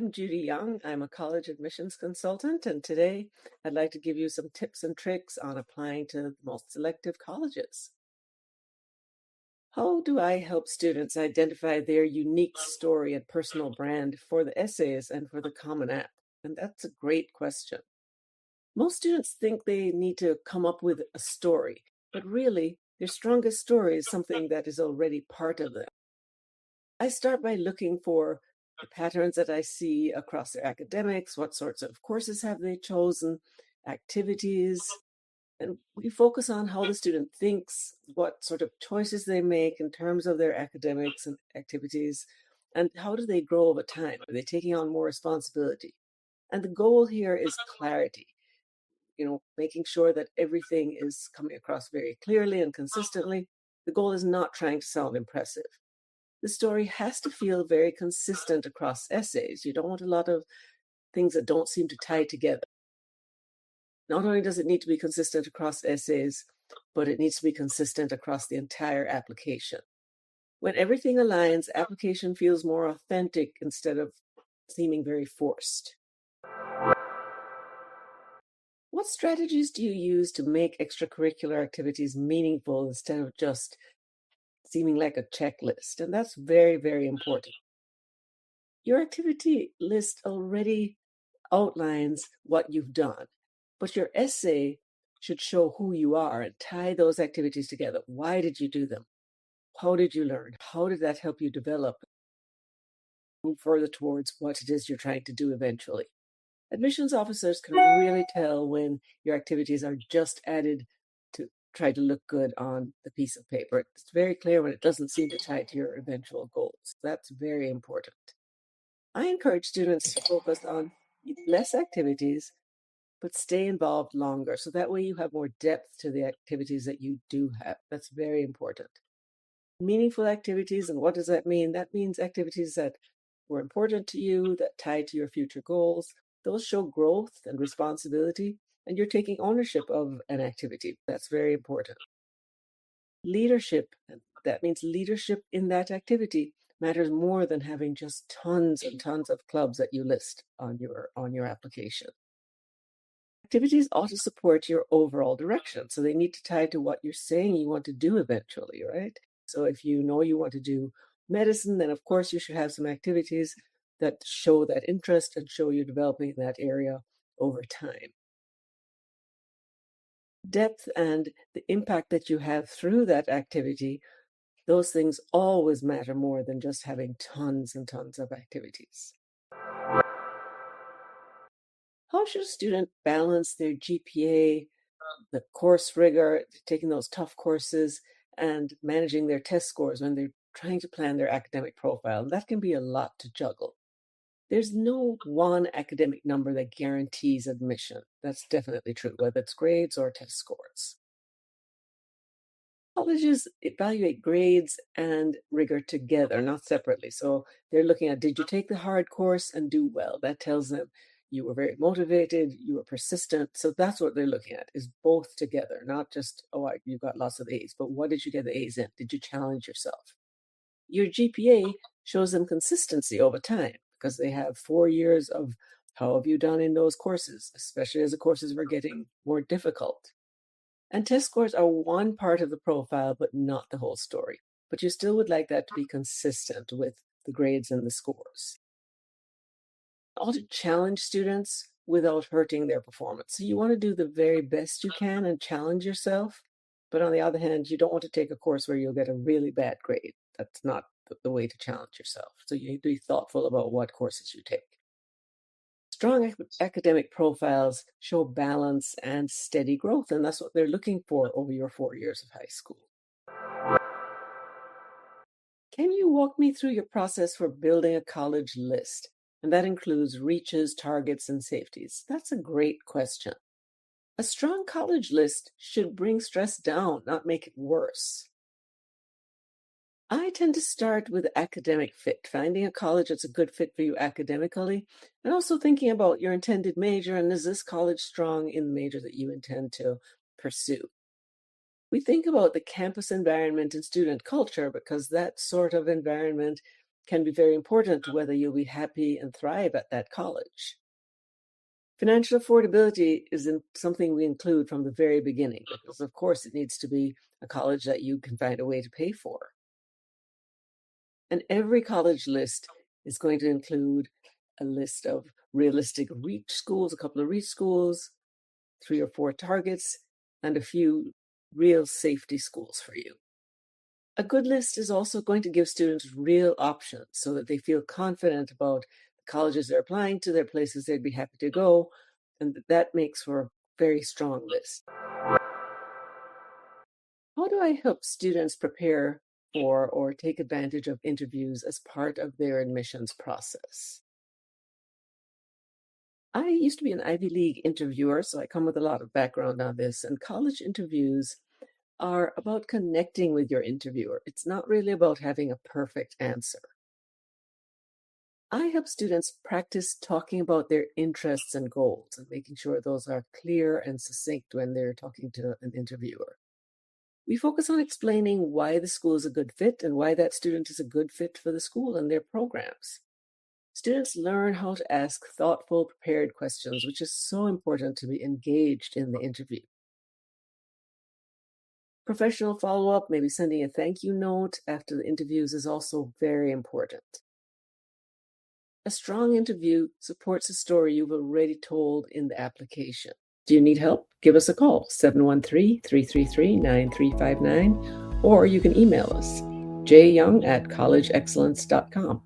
I'm Judy Young. I'm a college admissions consultant, and today I'd like to give you some tips and tricks on applying to the most selective colleges. How do I help students identify their unique story and personal brand for the essays and for the Common App? And that's a great question. Most students think they need to come up with a story, but really, their strongest story is something that is already part of them. I start by looking for the patterns that I see across their academics, what sorts of courses have they chosen, activities, and we focus on how the student thinks, what sort of choices they make in terms of their academics and activities, and how do they grow over time? Are they taking on more responsibility? And the goal here is clarity, making sure that everything is coming across very clearly and consistently. The goal is not trying to sound impressive. The story has to feel very consistent across essays. You don't want a lot of things that don't seem to tie together. Not only does it need to be consistent across essays, but it needs to be consistent across the entire application. When everything aligns, application feels more authentic instead of seeming very forced. What strategies do you use to make extracurricular activities meaningful instead of just seeming like a checklist? And that's very, very important. Your activity list already outlines what you've done, but your essay should show who you are and tie those activities together. Why did you do them? How did you learn? How did that help you develop, move further towards what it is you're trying to do eventually? Admissions officers can really tell when your activities are just added to try to look good on the piece of paper. It's very clear when it doesn't seem to tie to your eventual goals. That's very important. I encourage students to focus on less activities, but stay involved longer. So that way you have more depth to the activities that you do have. That's very important. Meaningful activities, and what does that mean? That means activities that were important to you, that tie to your future goals. Those show growth and responsibility, and you're taking ownership of an activity. That's very important. Leadership, that means leadership in that activity matters more than having just tons and tons of clubs that you list on your application. Activities ought to support your overall direction, so they need to tie to what you're saying you want to do eventually, right? So if you know you want to do medicine, then of course you should have some activities that show that interest and show you developing in that area over time. Depth and the impact that you have through that activity, those things always matter more than just having tons and tons of activities. How should a student balance their GPA, the course rigor, taking those tough courses, and managing their test scores when they're trying to plan their academic profile? And that can be a lot to juggle. There's no one academic number that guarantees admission. That's definitely true, whether it's grades or test scores. Colleges evaluate grades and rigor together, not separately. So they're looking at, did you take the hard course and do well? That tells them you were very motivated, you were persistent. So that's what they're looking at, is both together, not just, you got lots of A's, but what did you get the A's in? Did you challenge yourself? Your GPA shows them consistency over time because they have 4 years of how have you done in those courses, especially as the courses were getting more difficult. And test scores are one part of the profile, but not the whole story. But you still would like that to be consistent with the grades and the scores. Also challenge students without hurting their performance. So you want to do the very best you can and challenge yourself. But on the other hand, you don't want to take a course where you'll get a really bad grade. That's not the way to challenge yourself. So you need to be thoughtful about what courses you take. Strong academic profiles show balance and steady growth, and that's what they're looking for over your 4 years of high school. Can you walk me through your process for building a college list? And that includes reaches, targets, and safeties. That's a great question. A strong college list should bring stress down, not make it worse. I tend to start with academic fit, finding a college that's a good fit for you academically, and also thinking about your intended major and is this college strong in the major that you intend to pursue. We think about the campus environment and student culture because that sort of environment can be very important to whether you'll be happy and thrive at that college. Financial affordability is something we include from the very beginning because, of course, it needs to be a college that you can find a way to pay for. And every college list is going to include a list of realistic reach schools, a couple of reach schools, 3 or 4 targets, and a few real safety schools for you. A good list is also going to give students real options so that they feel confident about the colleges they're applying to, their places they'd be happy to go, and that makes for a very strong list. How do I help students prepare for or take advantage of interviews as part of their admissions process? I used to be an Ivy League interviewer, so I come with a lot of background on this. And college interviews are about connecting with your interviewer. It's not really about having a perfect answer. I help students practice talking about their interests and goals and making sure those are clear and succinct when they're talking to an interviewer. We focus on explaining why the school is a good fit and why that student is a good fit for the school and their programs. Students learn how to ask thoughtful, prepared questions, which is so important to be engaged in the interview. Professional follow-up, maybe sending a thank you note after the interviews, is also very important. A strong interview supports a story you've already told in the application. Do you need help? Give us a call, 713-333-9359, or you can email us, jyoung@collegeexcellence.com.